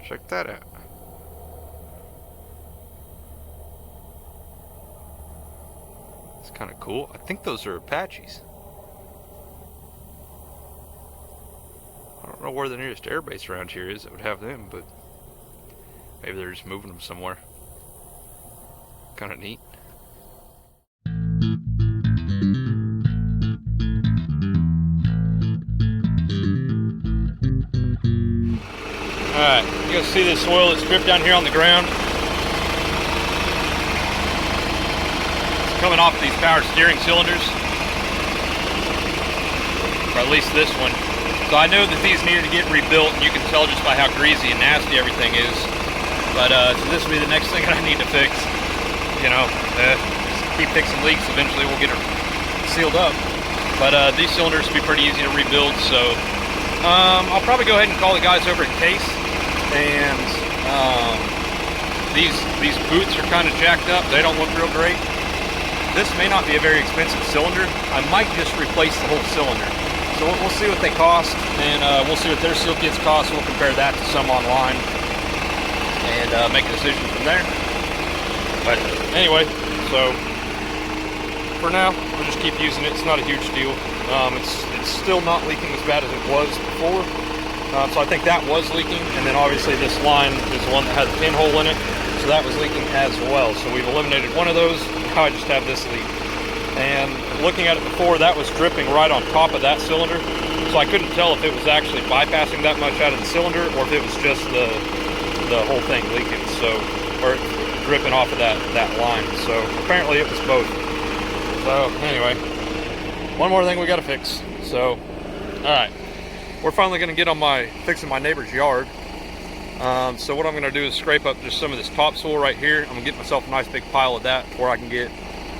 Check that out. It's kind of cool. I think those are Apaches. I don't know where the nearest airbase around here is that would have them, but maybe they're just moving them somewhere. Kind of neat. Alright, you guys see this oil that's dripped down here on the ground? It's coming off these power steering cylinders. Or at least this one. So I know that these needed to get rebuilt, and you can tell just by how greasy and nasty everything is. But so this will be the next thing that I need to fix. You know, keep fixing leaks. Eventually we'll get it sealed up. But these cylinders will be pretty easy to rebuild, so I'll probably go ahead and call the guys over at Case. And these boots are kind of jacked up. They don't look real great. This may not be a very expensive cylinder. I might just replace the whole cylinder. So we'll see what they cost, and we'll see what their seal kits cost. We'll compare that to some online and make a decision from there. But anyway, so for now, we'll just keep using it. It's not a huge deal. It's still not leaking as bad as it was before. So I think that was leaking, and then obviously this line is the one that has a pinhole in it, so that was leaking as well. So we've eliminated one of those, and now I just have this leak. And looking at it before, that was dripping right on top of that cylinder, so I couldn't tell if it was actually bypassing that much out of the cylinder, or if it was just the whole thing leaking, so, or dripping off of that line. So apparently it was both. So anyway, one more thing we got to fix. So, all right. We're finally going to get on fixing my neighbor's yard. So what I'm going to do is scrape up just some of this topsoil right here. I'm going to get myself a nice big pile of that where I can get,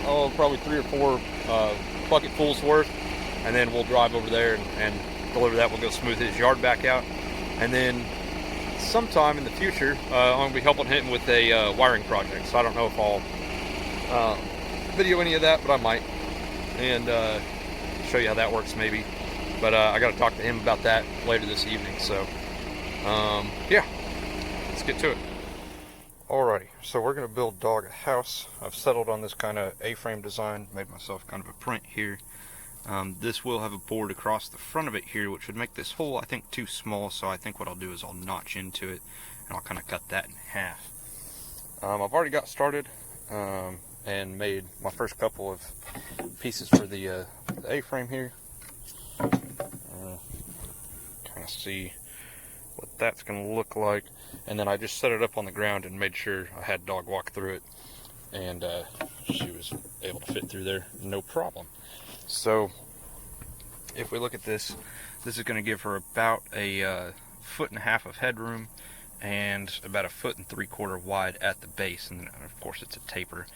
probably 3 or 4 bucketfuls worth. And then we'll drive over there and deliver that. We'll go smooth his yard back out. And then sometime in the future, I'm going to be helping him with a wiring project. So I don't know if I'll video any of that, but I might. And show you how that works maybe. But I got to talk to him about that later this evening. So, yeah, let's get to it. Alrighty, so we're going to build Dog a house. I've settled on this kind of A-frame design, made myself kind of a print here. This will have a board across the front of it here, which would make this hole, I think, too small. So I think what I'll do is I'll notch into it, and I'll kind of cut that in half. I've already got started and made my first couple of pieces for the A-frame here. Kind of see what that's going to look like, and then I just set it up on the ground and made sure I had Dog walk through it, and she was able to fit through there no problem. So if we look at this, this is going to give her about a 1.5 foot of headroom and about 1 3/4 feet wide at the base, and then of course it's a taper.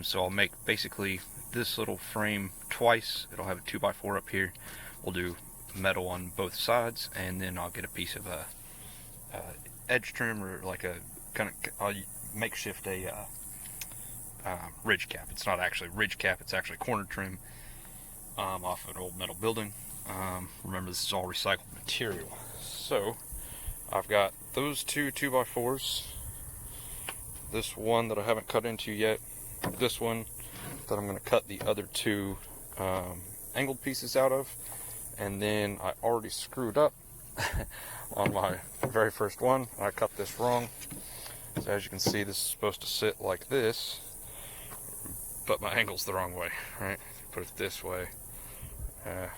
So I'll make basically this little frame twice. It'll have a 2x4 up here. We'll do metal on both sides, and then I'll get a piece of a edge trim, or like a kind of, I'll makeshift a ridge cap. It's not actually ridge cap, it's actually corner trim off an old metal building. Remember, this is all recycled material. So I've got those 2 2x4s, this one that I haven't cut into yet, this one that I'm going to cut the other 2 angled pieces out of, and then I already screwed up on my very first one. I cut this wrong. So as you can see, this is supposed to sit like this, but my angle's the wrong way, right? Put it this way,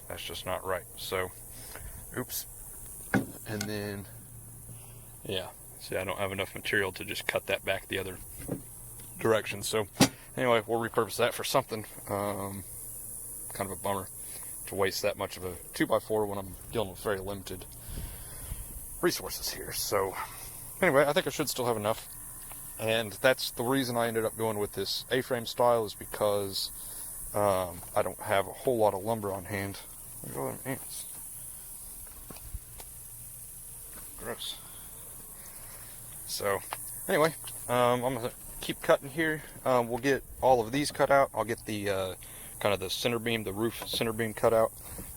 that's just not right. So, oops. And then, yeah, see, I don't have enough material to just cut that back the other direction. So anyway, we'll repurpose that for something. Kind of a bummer to waste that much of a 2x4 when I'm dealing with very limited resources here. So anyway, I think I should still have enough, and that's the reason I ended up going with this A-frame style, is because I don't have a whole lot of lumber on hand. Look at all them ants. Gross. So anyway, I'm gonna keep cutting here. We'll get all of these cut out. I'll get the kind of the center beam, the roof center beam cut out,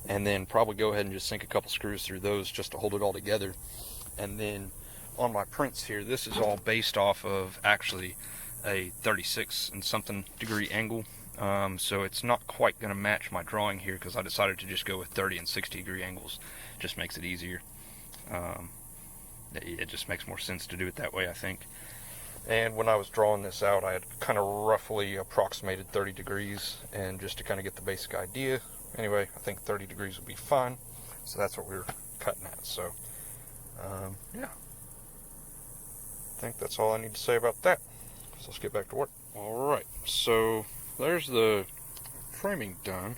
and then probably go ahead and just sink a couple screws through those just to hold it all together. And then on my prints here, this is all based off of actually a 36 and something degree angle. So it's not quite going to match my drawing here because I decided to just go with 30 and 60 degree angles. Just makes it easier. It just makes more sense to do it that way, I think. And when I was drawing this out, I had kind of roughly approximated 30 degrees, and just to kind of get the basic idea. Anyway, I think 30 degrees would be fine. So that's what we were cutting at. So, yeah. I think that's all I need to say about that. So let's get back to work. Alright, so there's the framing done.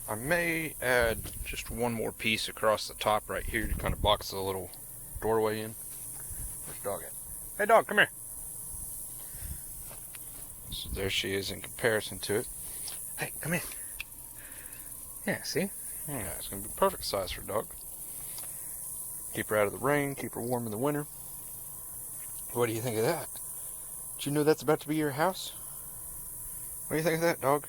I may add just one more piece across the top right here to kind of box the little doorway in. Where's the dog at? Hey dog, come here. So there she is in comparison to it. Hey, come here. Yeah, see? Yeah, it's going to be perfect size for a dog. Keep her out of the rain, keep her warm in the winter. What do you think of that? Did you know that's about to be your house? What do you think of that, dog?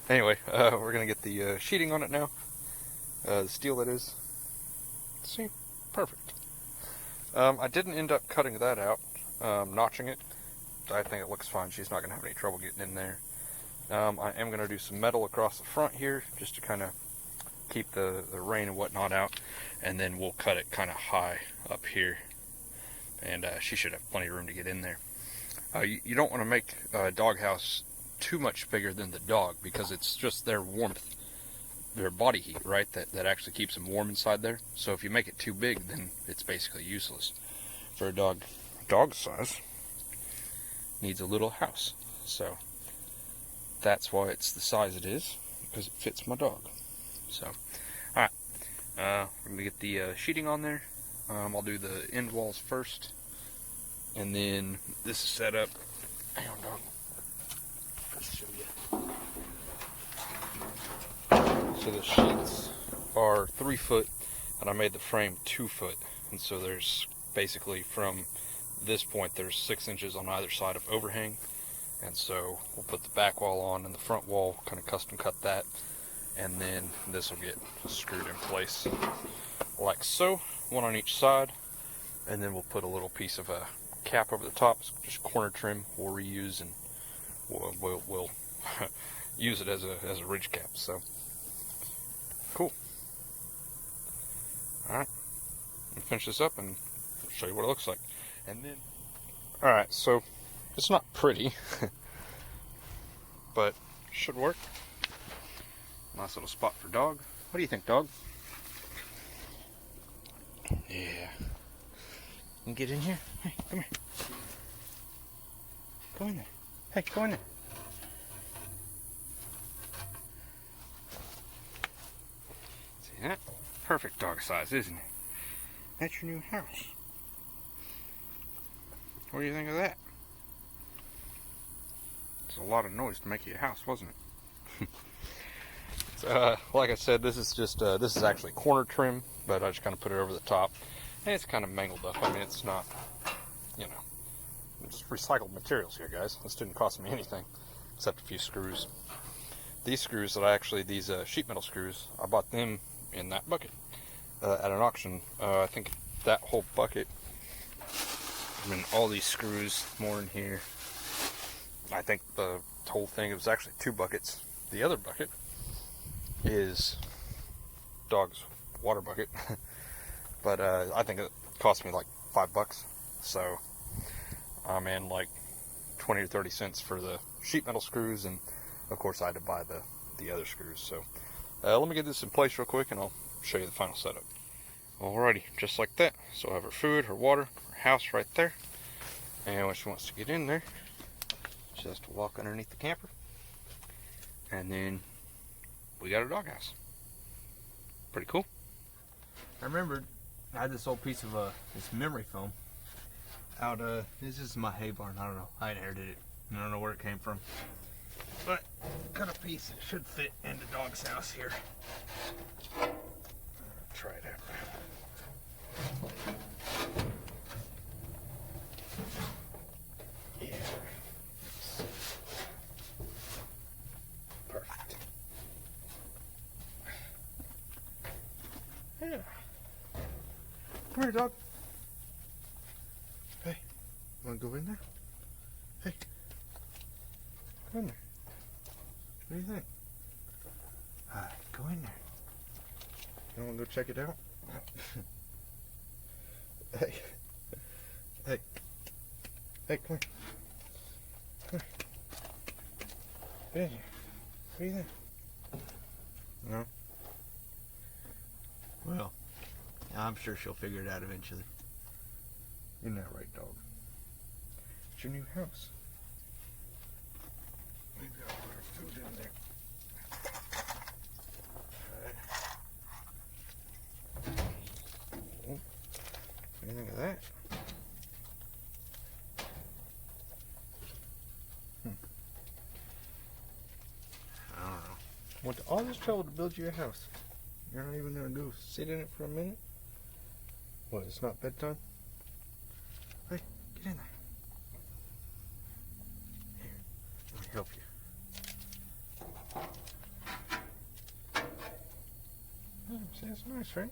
Anyway, we're going to get the sheeting on it now. The steel, that is. See? Perfect. I didn't end up cutting that out, notching it. I think it looks fine. She's not going to have any trouble getting in there. I am going to do some metal across the front here, just to kind of keep the rain and whatnot out. And then we'll cut it kind of high up here. And she should have plenty of room to get in there. You don't want to make a doghouse too much bigger than the dog, because it's just their warmth, their body heat, right, that actually keeps them warm inside there. So if you make it too big, then it's basically useless. For a dog size, needs a little house. So that's why it's the size it is, because it fits my dog. So, alright, we're going to get the sheeting on there. I'll do the end walls first, and then this is set up. Hang on, dog. Let's show you. So the sheets are 3 foot, and I made the frame 2 foot, and so there's basically from this point there's 6 inches on either side of overhang, and so we'll put the back wall on and the front wall, kind of custom cut that, and then this will get screwed in place like so, one on each side, and then we'll put a little piece of a cap over the top, just corner trim we'll reuse, and we'll use it as a ridge cap. So cool. Alright, finish this up and show you what it looks like. And then, alright, so it's not pretty, but should work. Nice little spot for dog. What do you think, dog? Yeah. You get in here? Hey, come here. Go in there. Hey, go in there. See that? Perfect dog size, isn't it? That's your new house. What do you think of that? It's a lot of noise to make you a house, wasn't it? So, like I said, this is just this is actually corner trim, but I just kind of put it over the top, and it's kind of mangled up. I mean, it's not, you know, it's recycled materials here, guys. This didn't cost me anything except a few screws. These screws that these sheet metal screws, I bought them in that bucket at an auction. I think that whole bucket, I mean, all these screws, more in here. I think the whole thing, it was actually 2 buckets. The other bucket is dog's water bucket, but I think it cost me like $5. So I'm in like 20 or 30 cents for the sheet metal screws, and of course I had to buy the other screws. So let me get this in place real quick, and I'll show you the final setup. Alrighty, just like that. So I have her food, her water, her house right there, and when she wants to get in there, she has to walk underneath the camper, and then we got a doghouse. Pretty cool. I remembered I had this old piece of this memory foam out. This is my hay barn. I don't know. I inherited it. I don't know where it came from, but cut a piece that should fit into dog's house here. Try it out. Yeah. Perfect. Yeah. Come here, dog. Want to go in there? Hey, go in there. What do you think? Go in there. You want to go check it out? Hey. Hey. Hey, come here. Come here. Get in here. What do you think? No? Well, I'm sure she'll figure it out eventually. You're not right, dog. It's your new house. Maybe I'll put our food in there. What do you think of that? I don't know. Went to all this trouble to build you a house. You're not even gonna go sit in it for a minute? What, it's not bedtime? Hey, get in there. Here, let me help you. Oh, see, that's nice, right?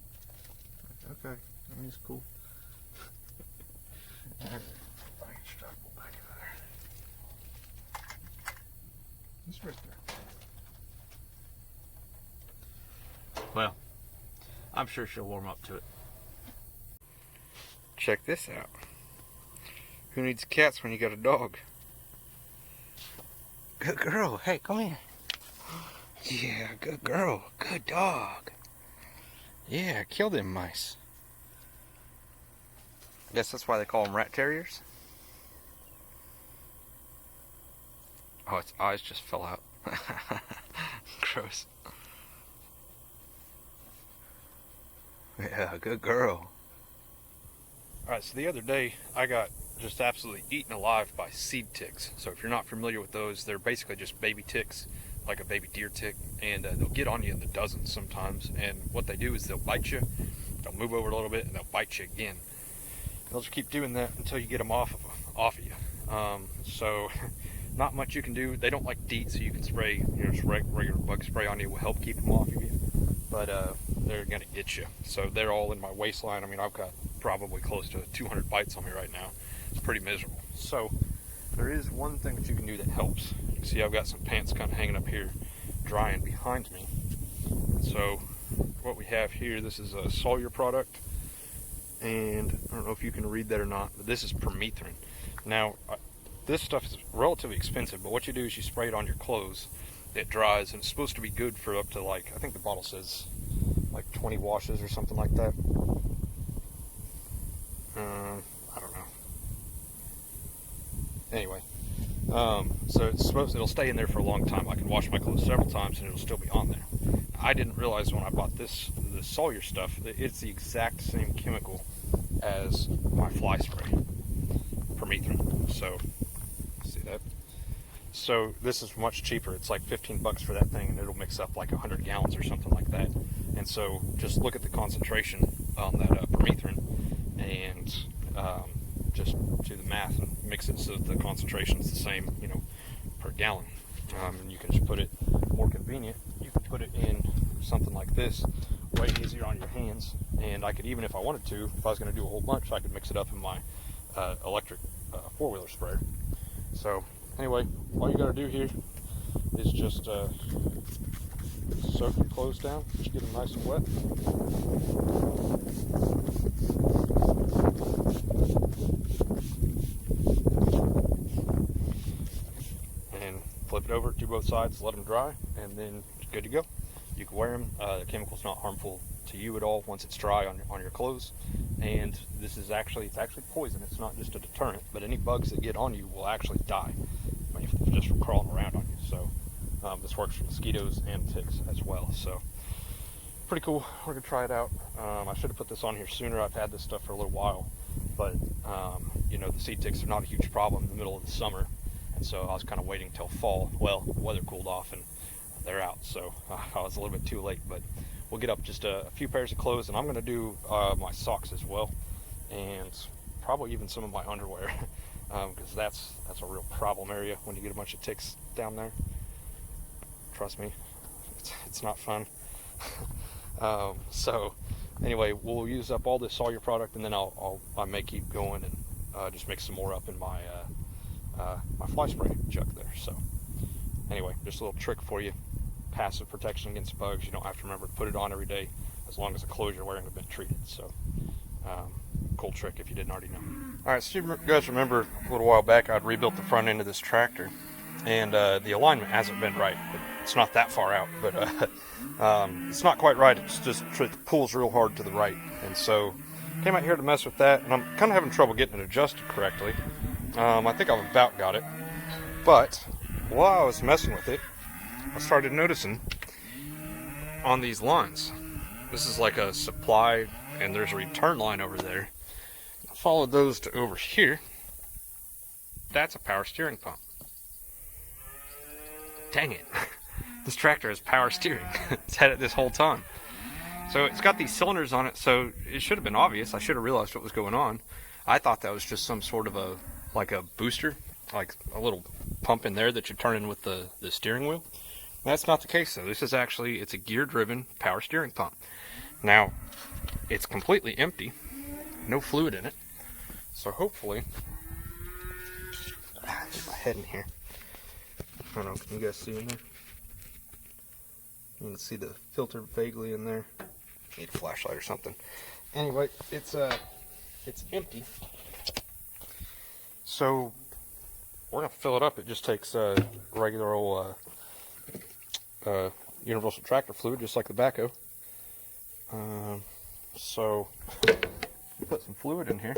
Okay, I mean, it's cool. Alright, I can strap it back in there. It's right there. Well, I'm sure she'll warm up to it. Check this out. Who needs cats when you got a dog? Good girl. Hey, come here. Yeah, good girl. Good dog. Yeah, kill them mice. Guess that's why they call them rat terriers. Oh, its eyes just fell out. Gross. Yeah, good girl. Alright, so the other day I got just absolutely eaten alive by seed ticks. So if you're not familiar with those, they're basically just baby ticks, like a baby deer tick, and they'll get on you in the dozens sometimes. And what they do is they'll bite you, they'll move over a little bit, and they'll bite you again. And they'll just keep doing that until you get them off of you. So not much you can do. They don't like DEET, so you can spray, just regular bug spray on you will help keep them off of you. But they're gonna get you. So they're all in my waistline. I mean, I've got probably close to 200 bites on me right now. It's pretty miserable. So there is one thing that you can do that helps. You can see I've got some pants kind of hanging up here drying behind me. So what we have here, this is a Sawyer product, and I don't know if you can read that or not, but this is permethrin. Now this stuff is relatively expensive, but what you do is you spray it on your clothes. It dries, and it's supposed to be good for up to, like, I think the bottle says like 20 washes or something like that. I don't know. Anyway, so it'll stay in there for a long time. I can wash my clothes several times and it'll still be on there. I didn't realize when I bought the Sawyer stuff that it's the exact same chemical as my fly spray, permethrin. So, see that? So this is much cheaper. It's like 15 bucks for that thing, and it'll mix up like 100 gallons or something like that. And so just look at the concentration on that permethrin, and just do the math and mix it so that the concentration is the same, per gallon. And you can just put it, more convenient, you can put it in something like this, way easier on your hands. And I could, even if I wanted to, if I was going to do a whole bunch, I could mix it up in my electric four-wheeler sprayer. So anyway, all you got to do here is just soak your clothes down, just get them nice and wet. And flip it over, do both sides, let them dry, and then it's good to go. You can wear them. The chemical's not harmful to you at all once it's dry on your clothes. And this is it's actually poison. It's not just a deterrent, but any bugs that get on you will actually die, just from crawling around on you. So this works for mosquitoes and ticks as well. So pretty cool. We're gonna try it out. I should have put this on here sooner. I've had this stuff for a little while, but the seed ticks are not a huge problem in the middle of the summer, and so I was kind of waiting till fall. Well, the weather cooled off and they're out, so I was a little bit too late. But we'll get up just a few pairs of clothes, and I'm gonna do my socks as well, and probably even some of my underwear. Because that's a real problem area when you get a bunch of ticks down there. Trust me, it's not fun. So anyway, we'll use up all this Sawyer product, and then I may keep going and just mix some more up in my my fly spray jug there. So anyway, just a little trick for you. Passive protection against bugs. You don't have to remember to put it on every day as long as the clothes you're wearing have been treated. So cool trick if you didn't already know. Alright, so you guys remember a little while back I'd rebuilt the front end of this tractor, and the alignment hasn't been right. It's not that far out, but it's not quite right. It's just it pulls real hard to the right, and so came out here to mess with that, and I'm kind of having trouble getting it adjusted correctly. I think I've about got it, but while I was messing with it, I started noticing on these lines, this is like a supply and there's a return line over there. I followed those to over here. That's a power steering pump. Dang it. This tractor has power steering. It's had it this whole time. So it's got these cylinders on it, so it should have been obvious. I should have realized what was going on. I thought that was just some sort of a booster, like a little pump in there that you turn in with the steering wheel. That's not the case though. This is actually, it's a gear-driven power steering pump. Now, it's completely empty, no fluid in it. So hopefully, get my head in here. I don't know, can you guys see in there? You can see the filter vaguely in there. Need a flashlight or something. Anyway, it's empty. So we're gonna fill it up. It just takes regular old universal tractor fluid, just like the backhoe. So put some fluid in here,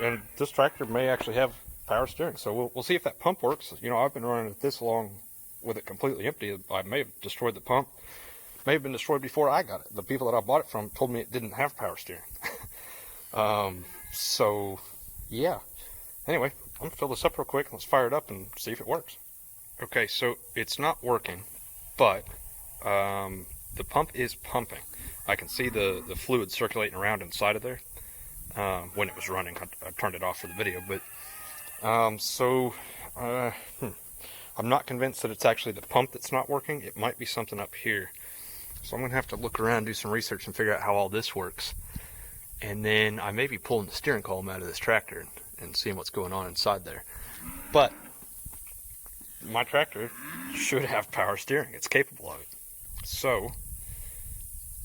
and this tractor may actually have power steering. So we'll see if that pump works. You know, I've been running it this long with it completely empty. I may have destroyed the pump. May have been destroyed before I got it. The people that I bought it from told me it didn't have power steering. So yeah. Anyway, I'm gonna fill this up real quick. Let's fire it up and see if it works. Okay, so it's not working, but the pump is pumping. I can see the fluid circulating around inside of there when it was running. I turned it off for the video, but I'm not convinced that it's actually the pump that's not working. It might be something up here. So I'm going to have to look around, do some research, and figure out how all this works. And then I may be pulling the steering column out of this tractor and seeing what's going on inside there. But my tractor should have power steering. It's capable of it. So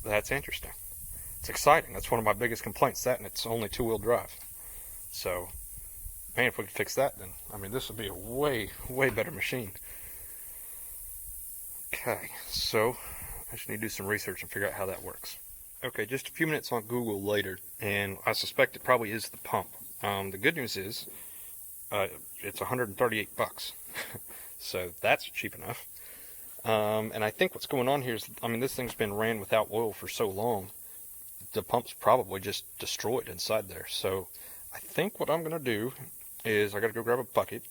that's interesting. It's exciting. That's one of my biggest complaints, that, and it's only two-wheel drive. So, man, if we could fix that, then, I mean, this would be a way, way better machine. Okay, so I just need to do some research and figure out how that works. Okay, just a few minutes on Google later, and I suspect it probably is the pump. The good news is, it's 138 bucks. So that's cheap enough. And I think what's going on here is, I mean, this thing's been ran without oil for so long, the pump's probably just destroyed inside there. So I think what I'm going to do is I got to go grab a bucket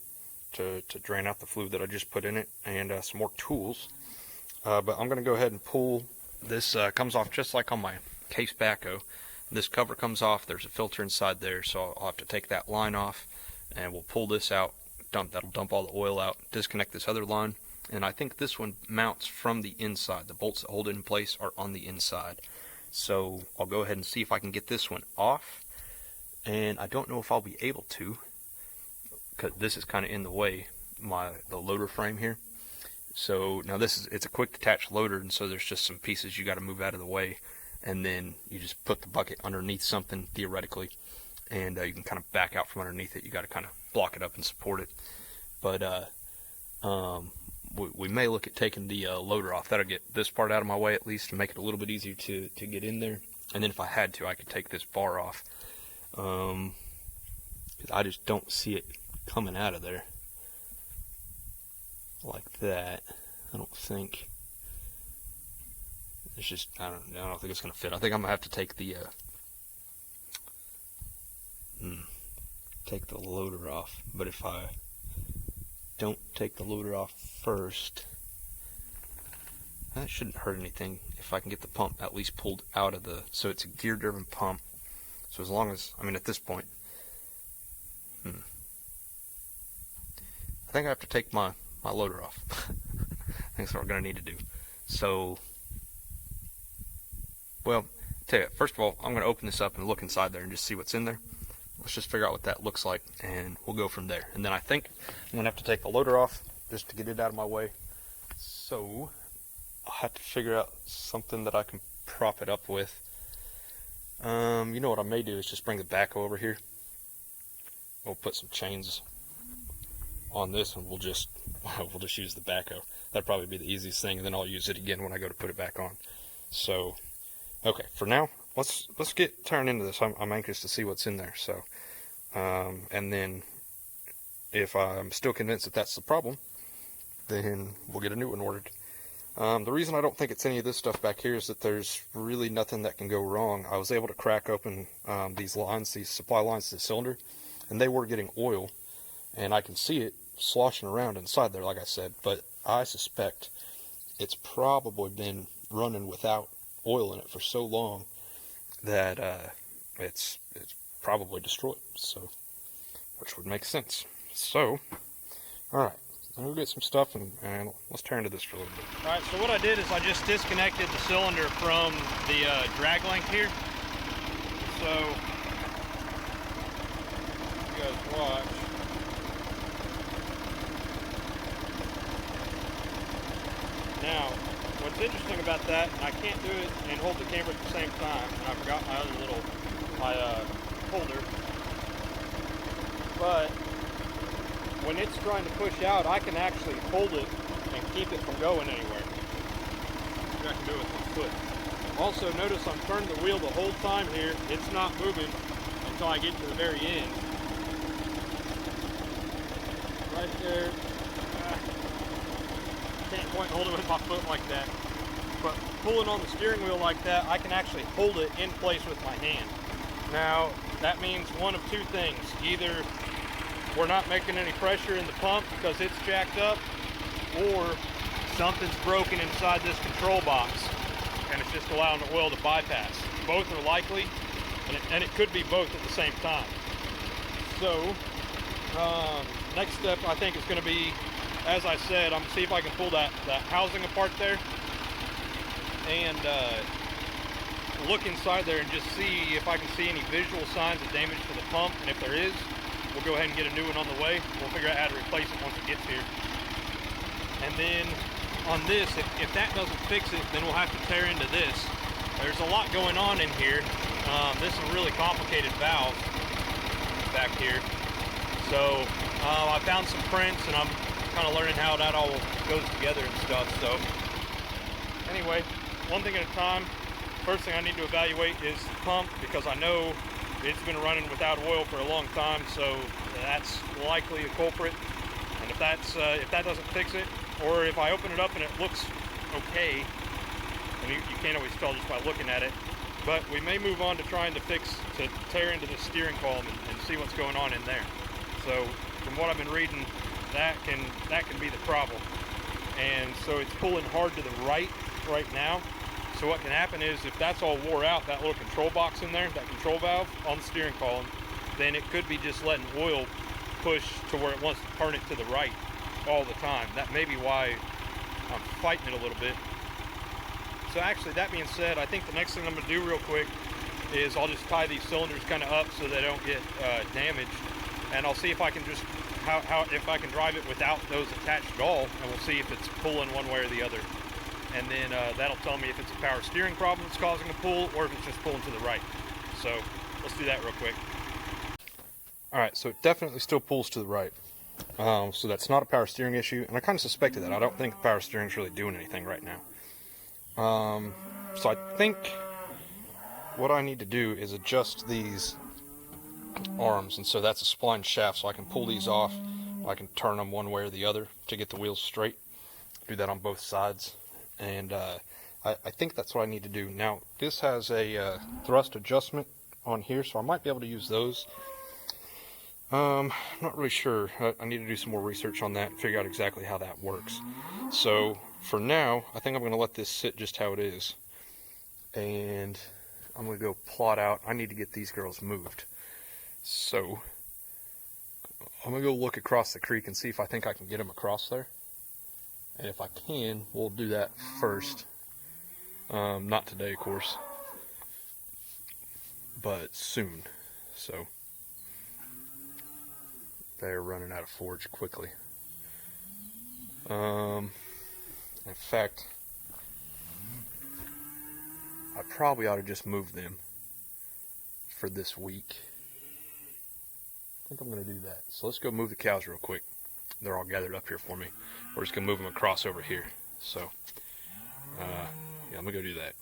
to drain out the fluid that I just put in it, and some more tools. But I'm going to go ahead and pull this. Comes off just like on my case backhoe. This cover comes off. There's a filter inside there, so I'll have to take that line off, and we'll pull this out. That'll dump all the oil out. Disconnect this other line. And I think this one mounts from the inside. The bolts that hold it in place are on the inside. So I'll go ahead and see if I can get this one off. And I don't know if I'll be able to, because this is kind of in the way, the loader frame here. So now it's a quick detach loader, and so there's just some pieces you got to move out of the way, and then you just put the bucket underneath something theoretically, and you can kind of back out from underneath it. You got to kind of block it up and support it. But we may look at taking the loader off. That'll get this part out of my way at least, to make it a little bit easier to get in there. And then if I had to, I could take this bar off. Because I just don't see it coming out of there like that. I don't think. It's just, I don't think it's going to fit. I think I'm going to have to take the loader off. But if I don't take the loader off first, that shouldn't hurt anything if I can get the pump at least pulled out of the, so it's a gear driven pump. So as long as, I mean, at this point, I think I have to take my loader off. I think that's what we're going to need to do. So, well, tell you, first of all, I'm going to open this up and look inside there and just see what's in there. let's just figure out what that looks like, and we'll go from there. And then I think I'm gonna have to take the loader off just to get it out of my way. So I'll have to figure out something that I can prop it up with. You know what I may do is just bring the backhoe over here. We'll put some chains on this, and we'll just use the backhoe. That'd probably be the easiest thing, and then I'll use it again when I go to put it back on. So, okay, for now, let's get turned into this. I'm anxious to see what's in there. So, and then if I'm still convinced that that's the problem, then we'll get a new one ordered. The reason I don't think it's any of this stuff back here is that there's really nothing that can go wrong. I was able to crack open these lines, these supply lines to the cylinder, and they were getting oil, and I can see it sloshing around inside there, like I said, but I suspect it's probably been running without oil in it for so long that it's probably destroyed, so, which would make sense. So, alright, we'll get some stuff and let's turn to this for a little bit. Alright, so what I did is I just disconnected the cylinder from the drag link here. So, you guys watch. Now, what's interesting about that, and I can't do it and hold the camera at the same time, and I forgot my other little, holder, but when it's trying to push out, I can actually hold it and keep it from going anywhere. Maybe I can do it with my foot. Also, notice I'm turning the wheel the whole time here. It's not moving until I get to the very end. Right there. Can't quite hold it with my foot like that. But pulling on the steering wheel like that, I can actually hold it in place with my hand. Now, that means one of two things. Either we're not making any pressure in the pump because it's jacked up, or something's broken inside this control box and it's just allowing the oil to bypass. Both are likely, and it could be both at the same time. So, next step I think is going to be, as I said, I'm going to see if I can pull that housing apart there and look inside there and just see if I can see any visual signs of damage to the pump, and if there is, we'll go ahead and get a new one on the way. We'll figure out how to replace it once it gets here. And then on this, if that doesn't fix it, then we'll have to tear into this. There's a lot going on in here. This is a really complicated valve back here. So I found some prints, and I'm kind of learning how that all goes together and stuff. So anyway, one thing at a time. First thing I need to evaluate is the pump, because I know it's been running without oil for a long time, so that's likely a culprit. And if that doesn't fix it, or if I open it up and it looks okay, and you can't always tell just by looking at it, but we may move on to trying to tear into the steering column and see what's going on in there. So from what I've been reading, that can be the problem. And so it's pulling hard to the right now. So what can happen is, if that's all wore out, that little control box in there, that control valve on the steering column, then it could be just letting oil push to where it wants to turn it to the right all the time. That may be why I'm fighting it a little bit. So actually, that being said, I think the next thing I'm going to do real quick is I'll just tie these cylinders kind of up so they don't get damaged, and I'll see if I can just if I can drive it without those attached at all, and we'll see if it's pulling one way or the other. And then that'll tell me if it's a power steering problem that's causing a pull, or if it's just pulling to the right. So let's do that real quick. Alright, so it definitely still pulls to the right. So that's not a power steering issue, and I kind of suspected that. I don't think the power steering's really doing anything right now. So I think what I need to do is adjust these arms, and so that's a spline shaft, so I can pull these off. I can turn them one way or the other to get the wheels straight. Do that on both sides. And I think that's what I need to do. Now, this has a thrust adjustment on here, so I might be able to use those. I'm not really sure. I need to do some more research on that and figure out exactly how that works. So, for now, I think I'm going to let this sit just how it is. And I'm going to go plot out. I need to get these girls moved. So, I'm going to go look across the creek and see if I think I can get them across there. And if I can, we'll do that first. Not today, of course, but soon. So, They're running out of forage quickly. In fact, I probably ought to just move them for this week. I think I'm going to do that. So let's go move the cows real quick. They're all gathered up here for me. We're just going to move them across over here. So, yeah, I'm going to go do that.